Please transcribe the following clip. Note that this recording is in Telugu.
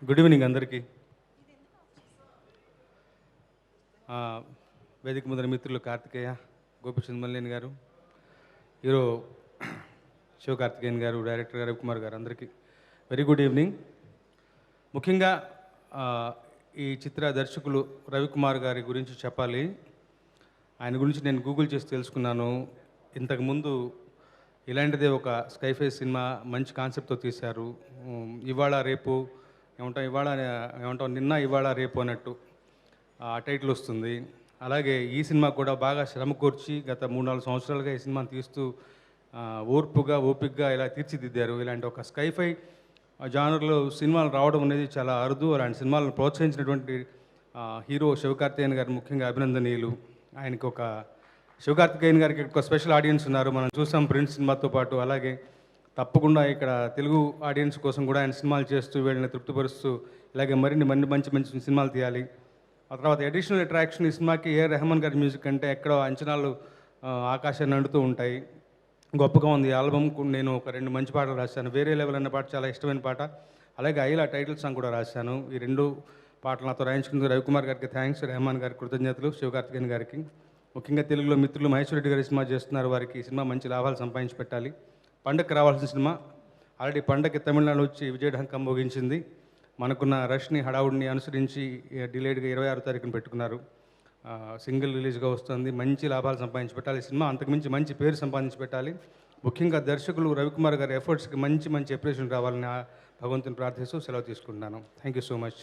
గుడ్ ఈవినింగ్ అందరికీ. వేదిక ముందర మిత్రులు కార్తికేయ, గోపిచంద్ మల్లేని గారు, హీరో శివకార్తికేయన్ గారు, డైరెక్టర్ గారు రవికుమార్ గారు, అందరికీ వెరీ గుడ్ ఈవినింగ్. ముఖ్యంగా ఈ చిత్ర దర్శకులు రవికుమార్ గారి గురించి చెప్పాలి. ఆయన గురించి నేను గూగుల్ చేసి తెలుసుకున్నాను. ఇంతకుముందు ఇలాంటిదే ఒక స్కైఫై సినిమా మంచి కాన్సెప్ట్తో తీశారు. ఇవాళ రేపు ఏమంటాం నిన్న ఇవాళ రేపు అన్నట్టు ఆ టైటిల్ వస్తుంది. అలాగే ఈ సినిమా కూడా బాగా శ్రమ కోర్చి గత 3-4 సంవత్సరాలుగా ఈ సినిమాని తీస్తూ ఓపికగా ఇలా తీర్చిదిద్దారు. ఇలాంటి ఒక స్కైఫై జానర్లో సినిమాలు రావడం అనేది చాలా అరుదు. అలాంటి సినిమాలను ప్రోత్సహించినటువంటి హీరో శివకార్తికేయన్ గారు ముఖ్యంగా అభినందనీయులు. ఆయనకి శివకార్తికేయన్ గారికి ఒక స్పెషల్ ఆడియన్స్ ఉన్నారు. మనం చూసాం ప్రిన్స్ సినిమాతో పాటు. అలాగే తప్పకుండా ఇక్కడ తెలుగు ఆడియన్స్ కోసం కూడా ఆయన సినిమాలు చేస్తూ వీళ్ళని తృప్తిపరుస్తూ ఇలాగే మరిన్ని మంచి సినిమాలు తీయాలి. ఆ తర్వాత అడిషనల్ అట్రాక్షన్ ఈ సినిమాకి రెహమాన్ గారి మ్యూజిక్ అంటే ఎక్కడో అంచనాలు ఆకాశాన్ని అండుతూ ఉంటాయి. గొప్పగా ఉంది ఈ ఆల్బమ్. నేను ఒక 2 మంచి పాటలు రాశాను. వేరే లెవెల్ అన్న పాట చాలా ఇష్టమైన పాట. అలాగే ఐలా టైటిల్ సాంగ్ కూడా రాశాను. ఈ 2 పాటలు నాతో రాయించుకున్న రవికుమార్ గారికి థ్యాంక్స్, రెహమాన్ గారికి కృతజ్ఞతలు, శివకార్తికేయన్ గారికి. ముఖ్యంగా తెలుగులో మిత్రులు మహేశ్వర రెడ్డి గారి సినిమా చేస్తున్నారు. వారికి ఈ సినిమా మంచి లాభాలు సంపాదించి పెట్టాలి. పండగకి రావాల్సిన సినిమా ఆల్రెడీ పండగకి తమిళనాడు వచ్చి విజయఢంకం మోగించింది. మనకున్న రష్ని హడావుడిని అనుసరించి డిలేడ్గా 26వ తారీఖున పెట్టుకున్నారు. సింగిల్ రిలీజ్గా వస్తుంది. మంచి లాభాలు సంపాదించి పెట్టాలి. ఈ సినిమా అంతకుమించి మంచి పేరు సంపాదించి పెట్టాలి. ముఖ్యంగా దర్శకులు రవికుమార్ గారి ఎఫర్ట్స్కి మంచి అప్రిషియేషన్ రావాలని భగవంతుని ప్రార్థిస్తూ సెలవు తీసుకుంటున్నాను. Thank you so much.